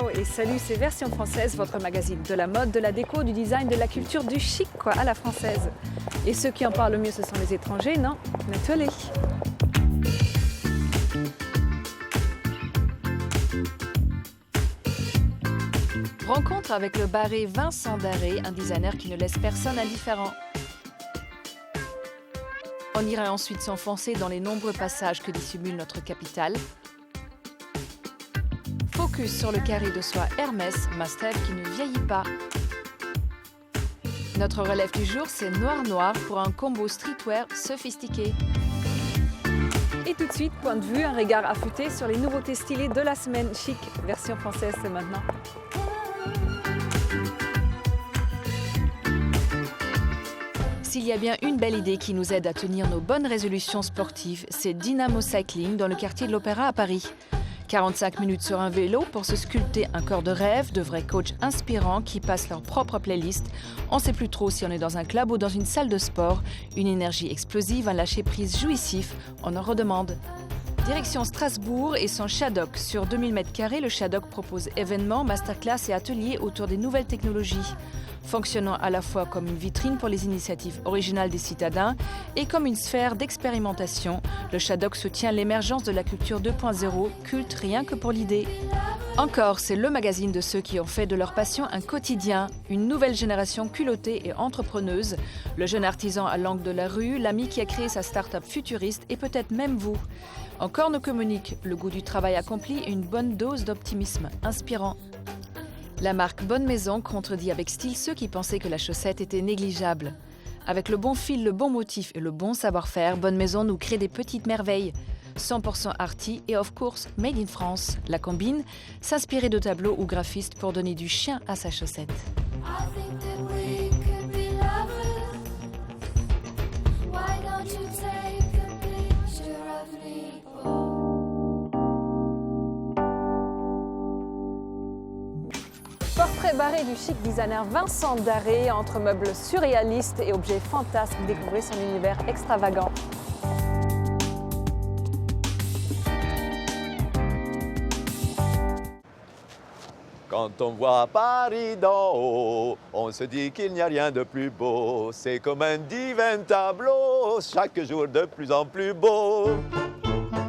Ciao et salut, c'est Version Française, votre magazine de la mode, de la déco, du design, de la culture, du chic quoi, à la française. Et ceux qui en parlent le mieux, ce sont les étrangers, non? Naturally. Rencontre avec le barré Vincent Darré, un designer qui ne laisse personne indifférent. On ira ensuite s'enfoncer dans les nombreux passages que dissimule notre capitale. Focus sur le carré de soie Hermès, must-have qui ne vieillit pas. Notre relève du jour, c'est noir-noir pour un combo streetwear sophistiqué. Et tout de suite, point de vue, un regard affûté sur les nouveautés stylées de la semaine chic. Version Française, c'est maintenant. S'il y a bien une belle idée qui nous aide à tenir nos bonnes résolutions sportives, c'est Dynamo Cycling dans le quartier de l'Opéra à Paris. 45 minutes sur un vélo pour se sculpter un corps de rêve, de vrais coachs inspirants qui passent leur propre playlist. On ne sait plus trop si on est dans un club ou dans une salle de sport. Une énergie explosive, un lâcher-prise jouissif, on en redemande. Direction Strasbourg et son Shadok. Sur 2000 m², le Shadok propose événements, masterclass et ateliers autour des nouvelles technologies. Fonctionnant à la fois comme une vitrine pour les initiatives originales des citadins et comme une sphère d'expérimentation, le Shadok soutient l'émergence de la culture 2.0, culte rien que pour l'idée. Encore, c'est le magazine de ceux qui ont fait de leur passion un quotidien, une nouvelle génération culottée et entrepreneuse, le jeune artisan à l'angle de la rue, l'ami qui a créé sa start-up futuriste et peut-être même vous. Encore nous communique le goût du travail accompli et une bonne dose d'optimisme inspirant. La marque Bonne Maison contredit avec style ceux qui pensaient que la chaussette était négligeable. Avec le bon fil, le bon motif et le bon savoir-faire, Bonne Maison nous crée des petites merveilles. 100% arty et of course made in France. La combine, s'inspirer de tableaux ou graphistes pour donner du chien à sa chaussette. Portrait barré du chic designer Vincent Darré, entre meubles surréalistes et objets fantasques, découvrez son univers extravagant. Quand on voit Paris d'en haut, on se dit qu'il n'y a rien de plus beau. C'est comme un divin tableau, chaque jour de plus en plus beau.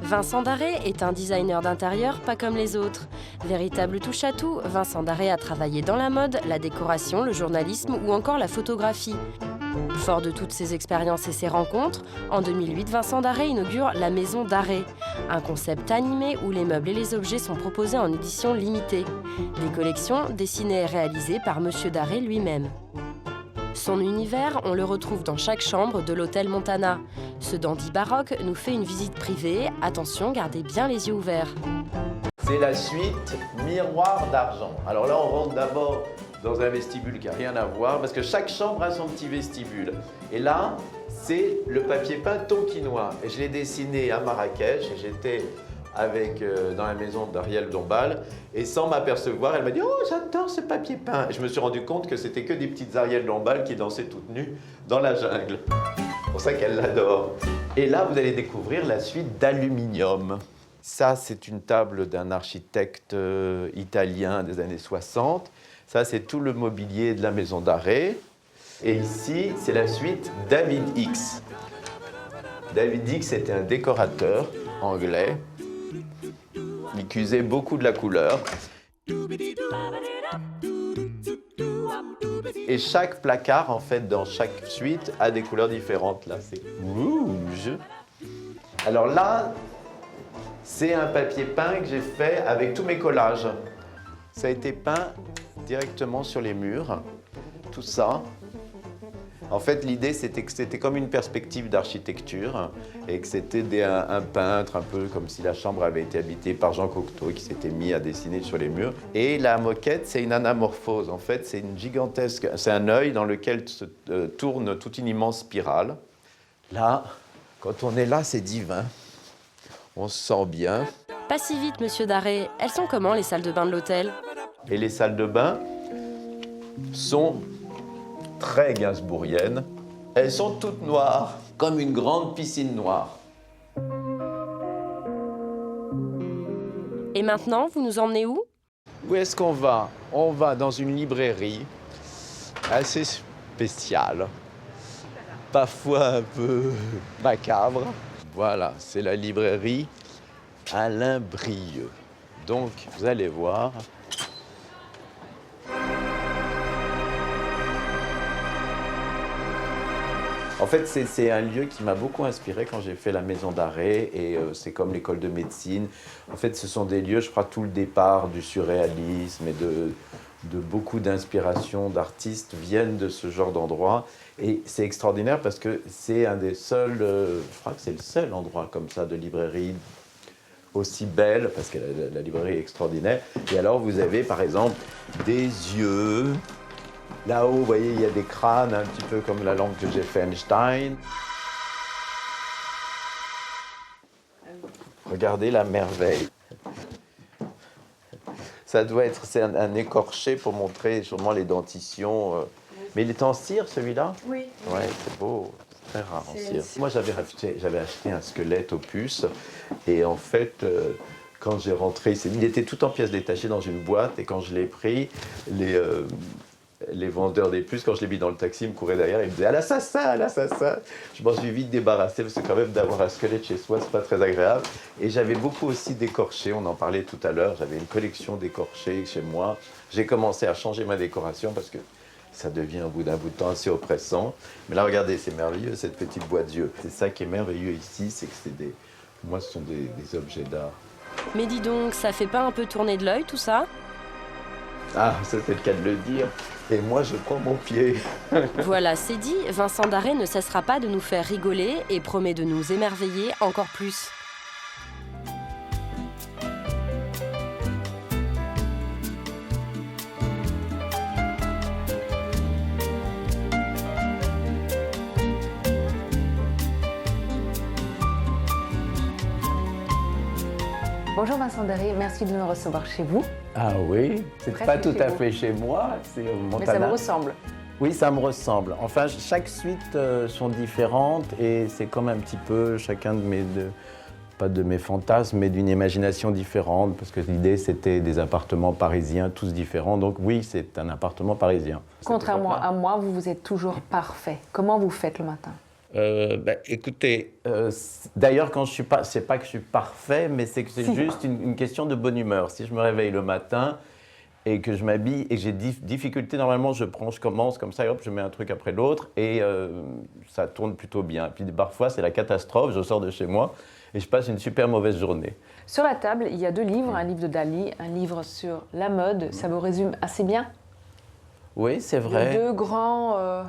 Vincent Darré est un designer d'intérieur pas comme les autres. Véritable touche-à-tout, Vincent Darré a travaillé dans la mode, la décoration, le journalisme ou encore la photographie. Fort de toutes ses expériences et ses rencontres, en 2008, Vincent Darré inaugure la Maison Darré, un concept animé où les meubles et les objets sont proposés en édition limitée. Des collections dessinées et réalisées par Monsieur Darré lui-même. Son univers, on le retrouve dans chaque chambre de l'hôtel Montana. Ce dandy baroque nous fait une visite privée. Attention, gardez bien les yeux ouverts. C'est la suite Miroir d'argent. Alors là, on rentre d'abord dans un vestibule qui n'a rien à voir, parce que chaque chambre a son petit vestibule. Et là, c'est le papier peint tonkinois. Et je l'ai dessiné à Marrakech, et j'étais dans la maison d'Ariel Dombal, et sans m'apercevoir, elle m'a dit « Oh, j'adore ce papier peint !» Et je me suis rendu compte que c'était que des petites Ariel Dombal qui dansaient toutes nues dans la jungle. C'est pour ça qu'elle l'adore. Et là, vous allez découvrir la suite d'Aluminium. Ça, c'est une table d'un architecte italien des années 60. Ça, c'est tout le mobilier de la Maison Darré. Et ici, c'est la suite David X. David X était un décorateur anglais. Il cuisait beaucoup de la couleur. Et chaque placard, en fait, dans chaque suite, a des couleurs différentes. Là, c'est rouge. Alors là, c'est un papier peint que j'ai fait avec tous mes collages. Ça a été peint directement sur les murs, tout ça. En fait, l'idée, c'était que c'était comme une perspective d'architecture et que c'était un peintre, un peu comme si la chambre avait été habitée par Jean Cocteau qui s'était mis à dessiner sur les murs. Et la moquette, c'est une anamorphose. En fait, c'est une gigantesque... C'est un œil dans lequel se tourne toute une immense spirale. Là, quand on est là, c'est divin. On se sent bien. Pas si vite, Monsieur Darré. Elles sont comment, les salles de bain de l'hôtel? Et les salles de bain sont très gainsbourgiennes. Elles sont toutes noires, comme une grande piscine noire. Et maintenant, vous nous emmenez où? Où est-ce qu'on va? On va dans une librairie assez spéciale, parfois un peu macabre. Voilà, c'est la librairie Alain Brieux. Donc, vous allez voir. En fait, c'est un lieu qui m'a beaucoup inspiré quand j'ai fait la maison d'arrêt et c'est comme l'école de médecine. En fait, ce sont des lieux, je crois, tout le départ du surréalisme et de beaucoup d'inspiration d'artistes viennent de ce genre d'endroit. Et c'est extraordinaire parce que c'est un des seuls, je crois que c'est le seul endroit comme ça de librairie aussi belle, parce que la librairie est extraordinaire. Et alors, vous avez par exemple des yeux. Là-haut, vous voyez, il y a des crânes, un petit peu comme la lampe que j'ai fait Einstein. Regardez la merveille. Ça doit être, c'est un écorché pour montrer sûrement les dentitions. Mais il est en cire, celui-là? Oui. Ouais, c'est beau. C'est très rare en cire. Moi, j'avais acheté un squelette opus. Et en fait, quand j'ai rentré, il était tout en pièces détachées dans une boîte. Et quand je l'ai pris, les vendeurs des puces, quand je l'ai mis dans le taxi, ils me couraient derrière, ils me disaient « à l'assassin, à l'assassin !» Je m'en suis vite débarrassé, parce que quand même d'avoir un squelette chez soi, c'est pas très agréable. Et j'avais beaucoup aussi d'écorchés, on en parlait tout à l'heure, j'avais une collection d'écorchés chez moi. J'ai commencé à changer ma décoration, parce que ça devient au bout d'un bout de temps assez oppressant. Mais là, regardez, c'est merveilleux, cette petite boîte d'yeux. C'est ça qui est merveilleux ici, c'est que moi, ce sont des objets d'art. Mais dis donc, ça fait pas un peu tourner de l'œil tout ça? Ah, ça c'est le cas de le dire. Et moi, je prends mon pied. Voilà, c'est dit, Vincent Darré ne cessera pas de nous faire rigoler et promet de nous émerveiller encore plus. Bonjour Vincent Darré, merci de nous recevoir chez vous. Ah oui, c'est Presque pas tout chez à vous. fait chez moi, c'est au Montana. Mais ça vous ressemble. Oui, ça me ressemble. Enfin, chaque suite sont différentes et c'est comme un petit peu chacun pas de mes fantasmes, mais d'une imagination différente, parce que l'idée c'était des appartements parisiens, tous différents. Donc oui, c'est un appartement parisien. Contrairement à moi, vous êtes toujours parfait. Comment vous faites le matin? Écoutez, d'ailleurs, quand je suis pas, c'est pas que je suis parfait, mais c'est que c'est juste une question de bonne humeur. Si je me réveille le matin et que je m'habille et que j'ai difficulté, normalement, je commence comme ça et hop, je mets un truc après l'autre et ça tourne plutôt bien. Puis parfois, c'est la catastrophe, je sors de chez moi et je passe une super mauvaise journée. Sur la table, il y a deux livres, un livre de Dali, un livre sur la mode. Ça vous résume assez bien? Oui, c'est vrai. Les deux grands...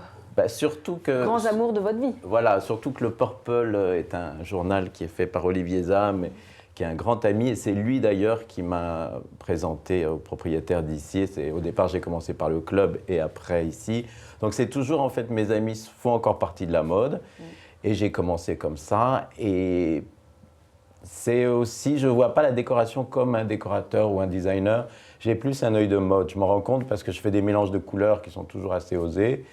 surtout que, grands amours de votre vie. Voilà, surtout que le Purple est un journal qui est fait par Olivier Zam, qui est un grand ami, et c'est lui d'ailleurs qui m'a présenté au propriétaire d'ici. Au départ, j'ai commencé par le club et après ici. Donc c'est toujours, en fait, mes amis font encore partie de la mode, et j'ai commencé comme ça. Et c'est aussi, je ne vois pas la décoration comme un décorateur ou un designer, j'ai plus un œil de mode. Je m'en rends compte parce que je fais des mélanges de couleurs qui sont toujours assez osés.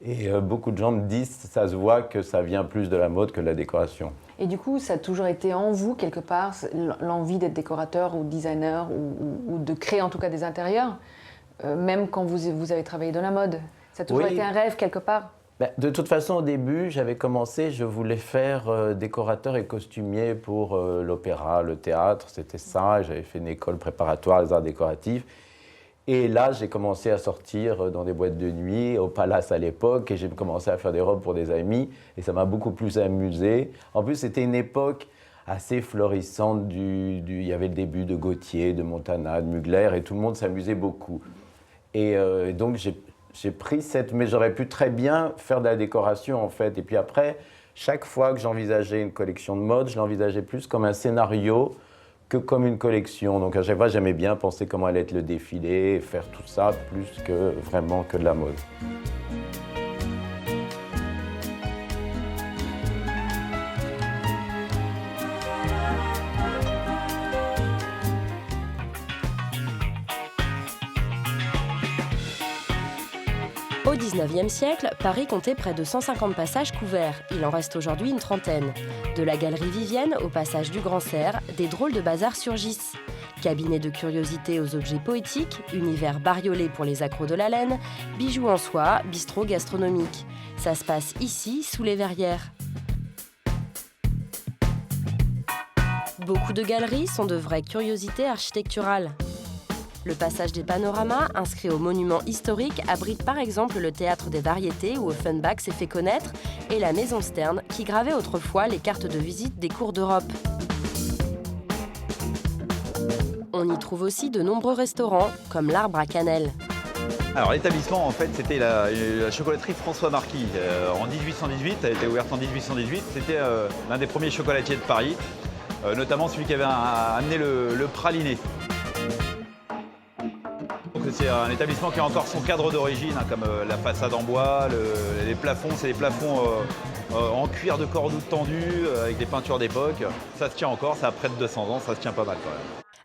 Et beaucoup de gens me disent, ça se voit que ça vient plus de la mode que de la décoration. Et du coup, ça a toujours été en vous, quelque part, l'envie d'être décorateur ou designer ou de créer en tout cas des intérieurs, même quand vous avez travaillé dans la mode. Ça a toujours été un rêve, quelque part? De toute façon, au début, j'avais commencé, je voulais faire décorateur et costumier pour l'opéra, le théâtre, c'était ça. J'avais fait une école préparatoire des arts décoratifs. Et là, j'ai commencé à sortir dans des boîtes de nuit, au Palace à l'époque, et j'ai commencé à faire des robes pour des amis, et ça m'a beaucoup plus amusé. En plus, c'était une époque assez florissante, il y avait le début de Gautier, de Montana, de Mugler, et tout le monde s'amusait beaucoup. Et donc, j'ai pris mais j'aurais pu très bien faire de la décoration, en fait. Et puis après, chaque fois que j'envisageais une collection de mode, je l'envisageais plus comme un scénario que comme une collection. Donc à chaque fois, j'aimais bien penser comment allait être le défilé, faire tout ça, plus que vraiment que de la mode. Au XIXe siècle, Paris comptait près de 150 passages couverts. Il en reste aujourd'hui une trentaine. De la galerie Vivienne au passage du Grand Cerf, des drôles de bazars surgissent. Cabinet de curiosités aux objets poétiques, univers bariolé pour les accros de la laine, bijoux en soie, bistrot gastronomique. Ça se passe ici, sous les verrières. Beaucoup de galeries sont de vraies curiosités architecturales. Le passage des panoramas, inscrit au monument historique, abrite par exemple le théâtre des variétés où Offenbach s'est fait connaître et la maison Stern qui gravait autrefois les cartes de visite des cours d'Europe. On y trouve aussi de nombreux restaurants, comme l'Arbre à Cannelle. Alors l'établissement, en fait, c'était la chocolaterie François Marquis. En 1818, elle a été ouverte en 1818. C'était l'un des premiers chocolatiers de Paris, notamment celui qui avait amené le praliné. C'est un établissement qui a encore son cadre d'origine, hein, comme la façade en bois, les plafonds, c'est des plafonds en cuir de Cordoue tendu, avec des peintures d'époque. Ça se tient encore, ça a près de 200 ans, ça se tient pas mal quand même.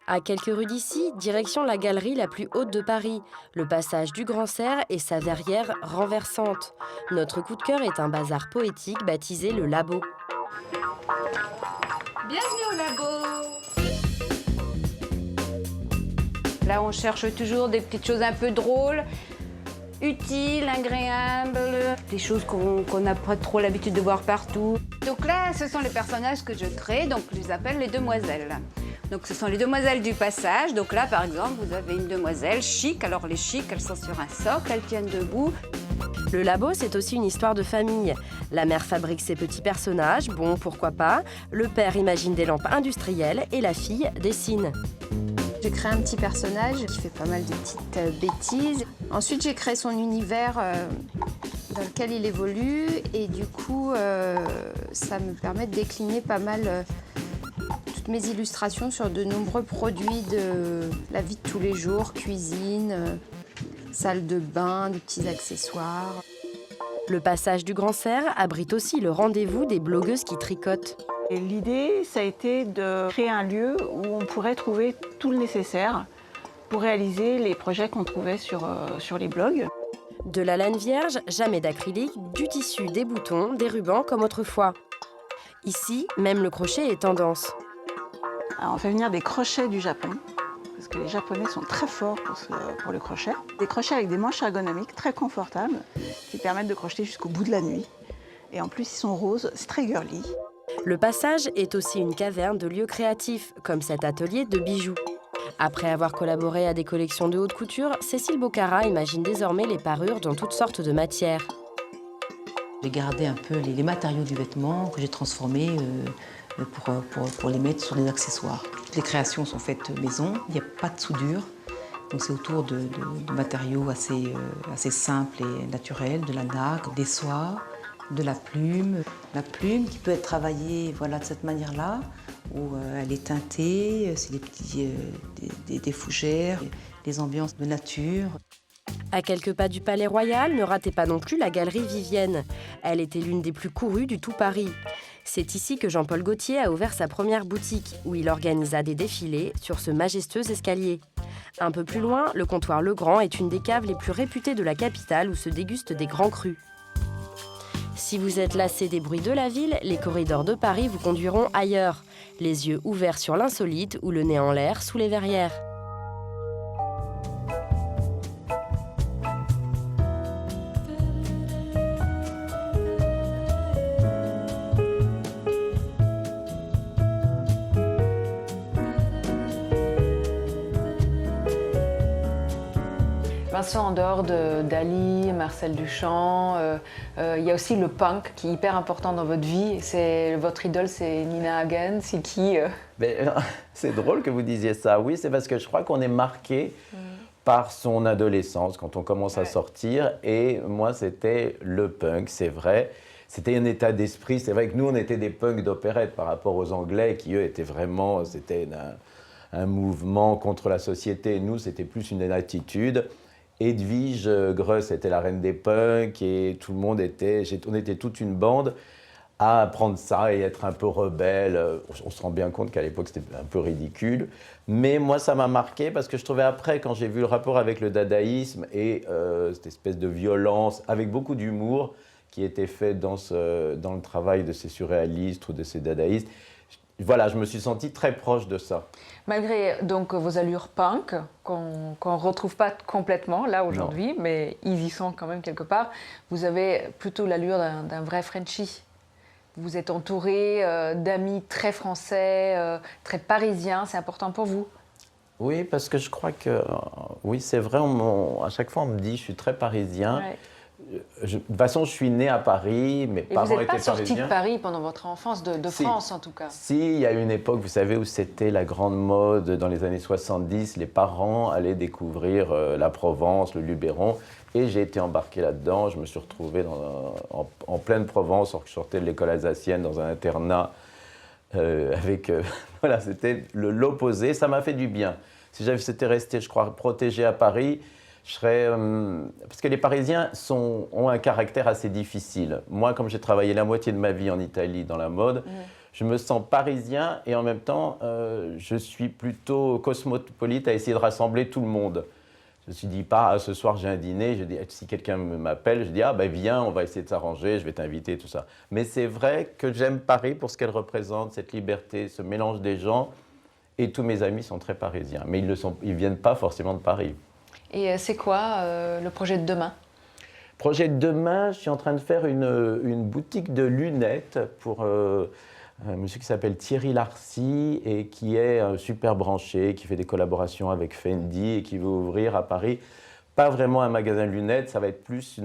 À quelques rues d'ici, direction la galerie la plus haute de Paris, le passage du Grand Cerf et sa verrière renversante. Notre coup de cœur est un bazar poétique baptisé le Labo. Bienvenue au Labo. Là, on cherche toujours des petites choses un peu drôles, utiles, agréables, des choses qu'on n'a pas trop l'habitude de voir partout. Donc là, ce sont les personnages que je crée, donc je les appelle les demoiselles. Donc ce sont les demoiselles du passage. Donc là, par exemple, vous avez une demoiselle chic. Alors les chics, elles sont sur un socle, elles tiennent debout. Le Labo, c'est aussi une histoire de famille. La mère fabrique ses petits personnages, bon, pourquoi pas. Le père imagine des lampes industrielles et la fille dessine. J'ai créé un petit personnage qui fait pas mal de petites bêtises. Ensuite, j'ai créé son univers dans lequel il évolue. Et du coup, ça me permet de décliner pas mal toutes mes illustrations sur de nombreux produits de la vie de tous les jours, cuisine, salle de bain, des petits accessoires. Le passage du Grand Cerf abrite aussi le rendez-vous des blogueuses qui tricotent. Et l'idée, ça a été de créer un lieu où on pourrait trouver tout le nécessaire pour réaliser les projets qu'on trouvait sur les blogs. De la laine vierge, jamais d'acrylique, du tissu, des boutons, des rubans comme autrefois. Ici, même le crochet est tendance. Alors, on fait venir des crochets du Japon, parce que les Japonais sont très forts pour le crochet. Des crochets avec des manches ergonomiques très confortables, qui permettent de crocheter jusqu'au bout de la nuit. Et en plus, ils sont roses, c'est très girly. Le passage est aussi une caverne de lieux créatifs, comme cet atelier de bijoux. Après avoir collaboré à des collections de haute couture, Cécile Bocara imagine désormais les parures dans toutes sortes de matières. J'ai gardé un peu les matériaux du vêtement que j'ai transformés pour les mettre sur les accessoires. Toutes les créations sont faites maison, il n'y a pas de soudure. Donc c'est autour de matériaux assez simples et naturels, de la nacre, des soies, de la plume. La plume qui peut être travaillée de cette manière-là, où elle est teintée, c'est des fougères, des ambiances de nature. À quelques pas du Palais Royal, ne ratez pas non plus la galerie Vivienne. Elle était l'une des plus courues du tout Paris. C'est ici que Jean-Paul Gaultier a ouvert sa première boutique, où il organisa des défilés sur ce majestueux escalier. Un peu plus loin, le comptoir Legrand est une des caves les plus réputées de la capitale où se dégustent des grands crus. Si vous êtes lassé des bruits de la ville, les corridors de Paris vous conduiront ailleurs, les yeux ouverts sur l'insolite ou le nez en l'air sous les verrières. Vincent, en dehors de Dali, Marcel Duchamp, il y a aussi le punk qui est hyper important dans votre vie. Votre idole, c'est Nina Hagen. C'est qui C'est drôle que vous disiez ça. Oui, c'est parce que je crois qu'on est marqué par son adolescence, quand on commence à sortir. Et moi, c'était le punk, c'est vrai. C'était un état d'esprit. C'est vrai que nous, on était des punks d'opérette par rapport aux Anglais qui, eux, étaient vraiment... C'était un mouvement contre la société. Nous, c'était plus une attitude. Edwige Greuss était la reine des punks et tout le monde on était toute une bande à prendre ça et être un peu rebelle. On se rend bien compte qu'à l'époque c'était un peu ridicule, mais moi ça m'a marqué parce que je trouvais après, quand j'ai vu le rapport avec le dadaïsme et cette espèce de violence avec beaucoup d'humour qui était fait dans le travail de ces surréalistes ou de ces dadaïstes, voilà, je me suis senti très proche de ça. Malgré donc vos allures punk, qu'on ne retrouve pas complètement là aujourd'hui, mais ils y sont quand même quelque part, vous avez plutôt l'allure d'un vrai Frenchie. Vous êtes entouré d'amis très français, très parisiens, c'est important pour vous? Oui, parce que je crois que, oui, c'est vrai, à chaque fois on me dit je suis très parisien. Ouais. De toute façon, je suis né à Paris, mes parents étaient parisiens. Vous n'êtes pas sorti de Paris pendant votre enfance, de France en tout cas? Si, il y a une époque, vous savez, où c'était la grande mode, dans les années 70, les parents allaient découvrir la Provence, le Luberon, et j'ai été embarqué là-dedans. Je me suis retrouvé en pleine Provence, alors que je sortais de l'école alsacienne, dans un internat, voilà, c'était l'opposé, ça m'a fait du bien. Si j'étais resté, je crois, protégé à Paris, je serais... parce que les Parisiens ont un caractère assez difficile. Moi, comme j'ai travaillé la moitié de ma vie en Italie dans la mode, je me sens parisien et en même temps, je suis plutôt cosmopolite à essayer de rassembler tout le monde. Je me suis dit pas, ce soir j'ai un dîner, je dis, si quelqu'un m'appelle, je dis, ah ben viens, on va essayer de s'arranger, je vais t'inviter, tout ça. Mais c'est vrai que j'aime Paris pour ce qu'elle représente, cette liberté, ce mélange des gens. Et tous mes amis sont très parisiens, mais ils viennent pas forcément de Paris. Et c'est quoi le projet de demain? Projet de demain, je suis en train de faire une boutique de lunettes pour un monsieur qui s'appelle Thierry Larcy et qui est super branché, qui fait des collaborations avec Fendi et qui veut ouvrir à Paris. Pas vraiment un magasin de lunettes, ça va être plus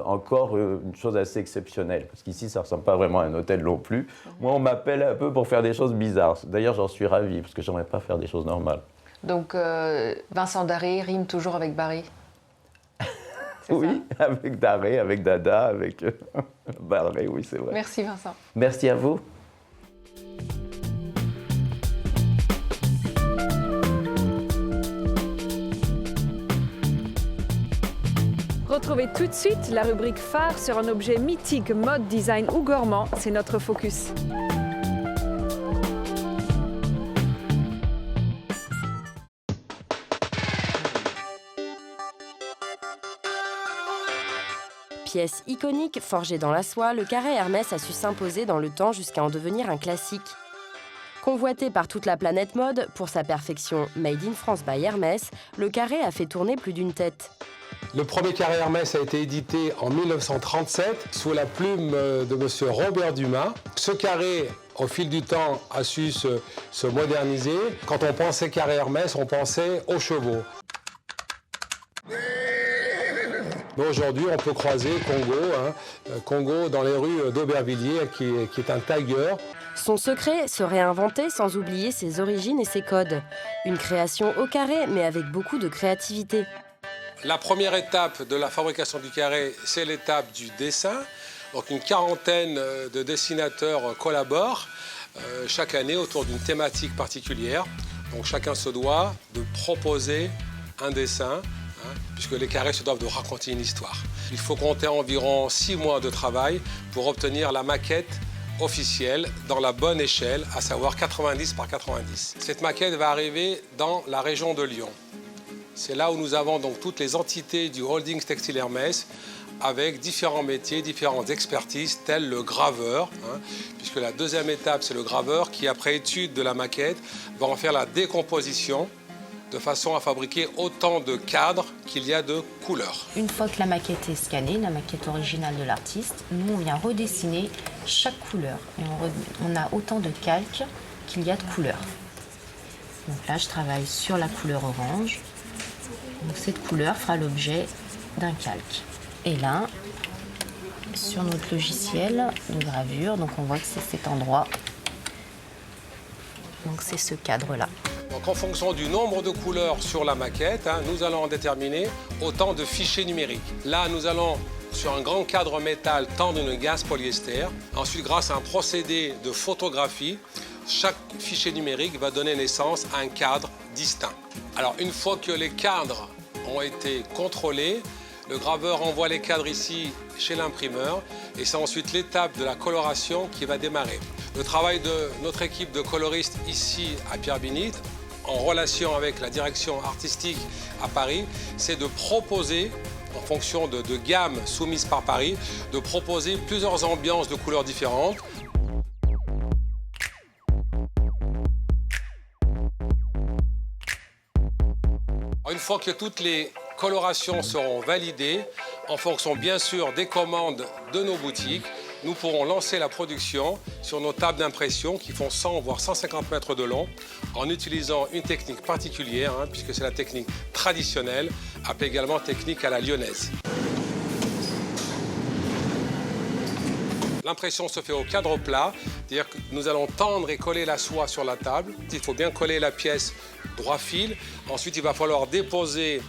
encore une chose assez exceptionnelle. Parce qu'ici, ça ne ressemble pas vraiment à un hôtel non plus. Moi, on m'appelle un peu pour faire des choses bizarres. D'ailleurs, j'en suis ravi, parce que j'aimerais pas faire des choses normales. Donc, Vincent Darré rime toujours avec Barry. Oui, ça avec Darré, avec Dada, avec Barré, oui, c'est vrai. Merci Vincent. Merci à vous. Retrouvez tout de suite la rubrique phare sur un objet mythique, mode, design ou gourmand. C'est notre focus. Pièce iconique, forgée dans la soie, le carré Hermès a su s'imposer dans le temps jusqu'à en devenir un classique. Convoité par toute la planète mode, pour sa perfection Made in France by Hermès, le carré a fait tourner plus d'une tête. Le premier carré Hermès a été édité en 1937 sous la plume de M. Robert Dumas. Ce carré, au fil du temps, a su se moderniser. Quand on pensait carré Hermès, on pensait aux chevaux. Mais aujourd'hui, on peut croiser Congo dans les rues d'Aubervilliers, qui est un tiger. Son secret, se réinventer sans oublier ses origines et ses codes. Une création au carré, mais avec beaucoup de créativité. La première étape de la fabrication du carré, c'est l'étape du dessin. Donc une quarantaine de dessinateurs collaborent chaque année autour d'une thématique particulière. Donc chacun se doit de proposer un dessin, puisque les carrés se doivent de raconter une histoire. Il faut compter environ 6 mois de travail pour obtenir la maquette officielle dans la bonne échelle, à savoir 90 par 90. Cette maquette va arriver dans la région de Lyon. C'est là où nous avons donc toutes les entités du Holdings Textile Hermès avec différents métiers, différentes expertises, telles le graveur, puisque la deuxième étape, c'est le graveur qui, après étude de la maquette, va en faire la décomposition de façon à fabriquer autant de cadres qu'il y a de couleurs. Une fois que la maquette est scannée, la maquette originale de l'artiste, nous, on vient redessiner chaque couleur. Et on a autant de calques qu'il y a de couleurs. Donc là, je travaille sur la couleur orange. Donc cette couleur fera l'objet d'un calque. Et là, sur notre logiciel de gravure, donc on voit que c'est cet endroit. Donc c'est ce cadre-là. Donc en fonction du nombre de couleurs sur la maquette, nous allons en déterminer autant de fichiers numériques. Là, nous allons, sur un grand cadre métal, tendre une gaze polyester. Ensuite, grâce à un procédé de photographie, chaque fichier numérique va donner naissance à un cadre distinct. Alors, une fois que les cadres ont été contrôlés, le graveur envoie les cadres ici chez l'imprimeur et c'est ensuite l'étape de la coloration qui va démarrer. Le travail de notre équipe de coloristes ici à Pierre-Bénite, en relation avec la direction artistique à Paris, c'est de proposer, en fonction de gammes soumises par Paris, de proposer plusieurs ambiances de couleurs différentes. fois que toutes les colorations seront validées, en fonction bien sûr des commandes de nos boutiques, nous pourrons lancer la production sur nos tables d'impression qui font 100 voire 150 mètres de long en utilisant une technique particulière, puisque c'est la technique traditionnelle, appelée également technique à la lyonnaise. L'impression se fait au cadre plat, c'est-à-dire que nous allons tendre et coller la soie sur la table. Il faut bien coller la pièce droit fil. Ensuite, il va falloir déposer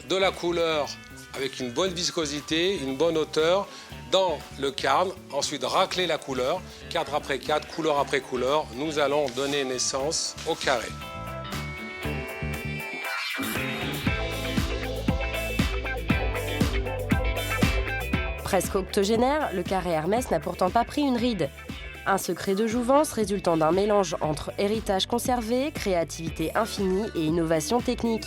de la couleur avec une bonne viscosité, une bonne hauteur dans le cadre. Ensuite, racler la couleur, cadre après cadre, couleur après couleur. Nous allons donner naissance au carré. Presque octogénaire, le carré Hermès n'a pourtant pas pris une ride. Un secret de jouvence résultant d'un mélange entre héritage conservé, créativité infinie et innovation technique.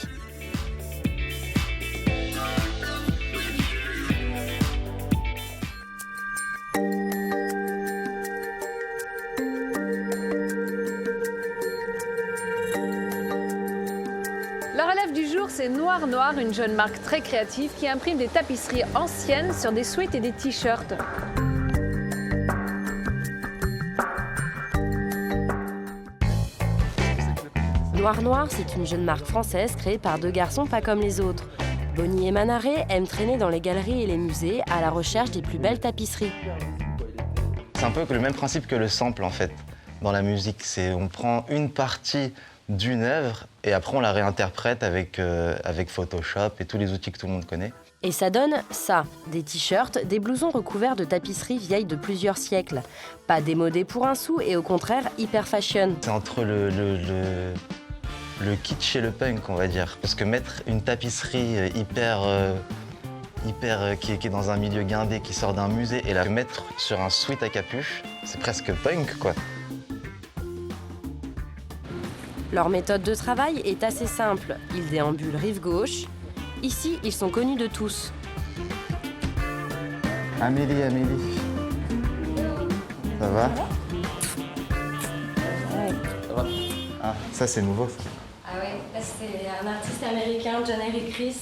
La relève du jour, c'est Noir Noir, une jeune marque très créative qui imprime des tapisseries anciennes sur des sweats et des t-shirts. Noir Noir, c'est une jeune marque française créée par deux garçons pas comme les autres. Bonnie et Manaré aiment traîner dans les galeries et les musées à la recherche des plus belles tapisseries. C'est un peu le même principe que le sample en fait dans la musique. On prend une partie d'une œuvre et après on la réinterprète avec Photoshop et tous les outils que tout le monde connaît. Et ça donne ça, des t-shirts, des blousons recouverts de tapisseries vieilles de plusieurs siècles. Pas démodés pour un sou et au contraire hyper fashion. C'est entre le kitsch et le punk, on va dire. Parce que mettre une tapisserie qui est dans un milieu guindé, qui sort d'un musée, et la mettre sur un sweat à capuche, c'est presque punk, quoi. Leur méthode de travail est assez simple. Ils déambulent rive gauche. Ici, ils sont connus de tous. Amélie. Ça va? Ah, ça c'est nouveau, ça. Ah ouais, là c'est un artiste américain, John Eric Chris,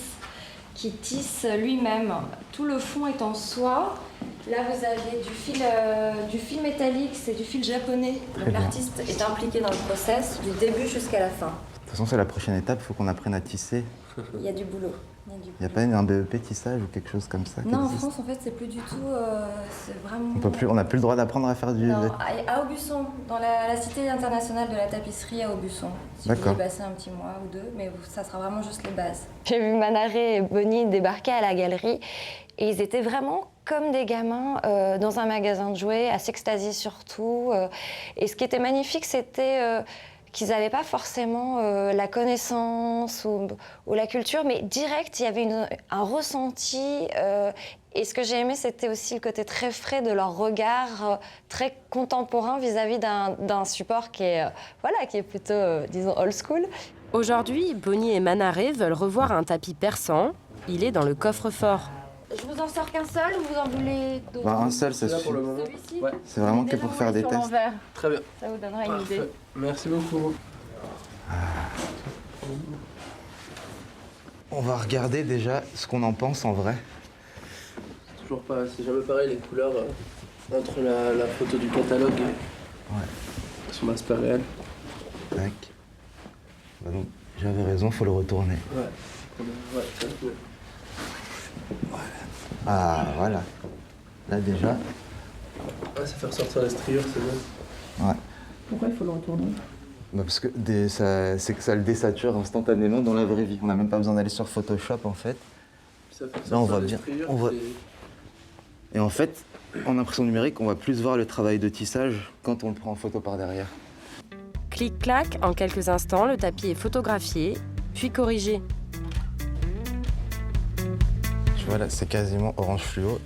qui tisse lui-même. Tout le fond est en soie. Là vous avez du fil métallique, c'est du fil japonais. Donc l'artiste est impliqué dans le process du début jusqu'à la fin. De toute façon, c'est la prochaine étape, il faut qu'on apprenne à tisser. Il y a du boulot. Il n'y a pas un BEP tissage ou quelque chose comme ça? Non, en France, en fait, c'est plus du tout. C'est vraiment. On n'a plus le droit d'apprendre à faire du. Non, à Aubusson, dans la Cité internationale de la tapisserie à Aubusson. Si vous voulez passer un petit mois ou deux, mais ça sera vraiment juste les bases. J'ai vu Manaré et Bonnie débarquer à la galerie et ils étaient vraiment comme des gamins dans un magasin de jouets, à s'extasier surtout. Et ce qui était magnifique, c'était qu'ils n'avaient pas forcément la connaissance ou la culture, mais direct, il y avait un ressenti. Et ce que j'ai aimé, c'était aussi le côté très frais de leur regard, très contemporain vis-à-vis d'un support qui est plutôt, disons, old school. Aujourd'hui, Bonnie et Manaré veulent revoir un tapis persan. Il est dans le coffre-fort. Je vous en sors qu'un seul ou vous en voulez d'autres? Un seul, ça suffit. Celui-ci? Ouais. C'est vraiment que pour faire des tests. Très bien. Ça vous donnera une idée. Merci beaucoup. On va regarder déjà ce qu'on en pense en vrai. Toujours pas, c'est jamais pareil les couleurs entre la photo du catalogue et son aspect réel. Tac. Bah donc, j'avais raison, faut le retourner. Ouais, ça va. Voilà. Ah, voilà. Là déjà. Ouais, ça fait ressortir les striures, c'est bien. Ouais. Pourquoi il faut le retourner? Bah parce que c'est que ça le désature instantanément dans la vraie vie. On n'a même pas besoin d'aller sur Photoshop en fait. Ça fait là on voit les bien. striures, Et en fait, en impression numérique, on va plus voir le travail de tissage quand on le prend en photo par derrière. Clic-clac, en quelques instants, le tapis est photographié, puis corrigé. Tu vois là, c'est quasiment orange fluo.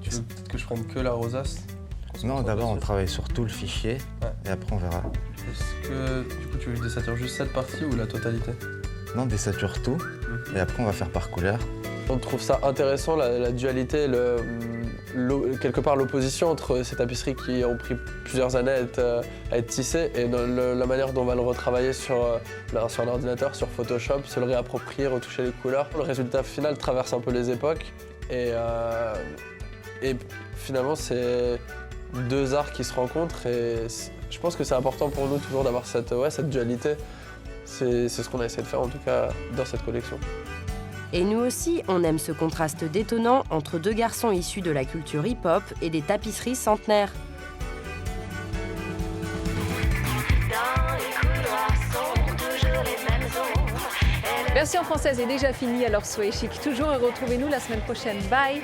Tu veux peut-être que je prenne que la rosace? Non, d'abord on travaille sur tout le fichier, et après on verra. Est-ce que du coup tu veux que je désature juste cette partie ou la totalité? Non, désature tout, et après on va faire par couleur. On trouve ça intéressant, la dualité, quelque part l'opposition entre ces tapisseries qui ont pris plusieurs années à être tissées et la manière dont on va le retravailler sur un ordinateur, sur Photoshop, se le réapproprier, retoucher les couleurs. Le résultat final traverse un peu les époques et finalement c'est deux arts qui se rencontrent et je pense que c'est important pour nous toujours d'avoir cette dualité. C'est ce qu'on a essayé de faire en tout cas dans cette collection. Et nous aussi, on aime ce contraste détonnant entre deux garçons issus de la culture hip-hop et des tapisseries centenaires. Version française est déjà finie, alors soyez chic toujours et retrouvez-nous la semaine prochaine. Bye!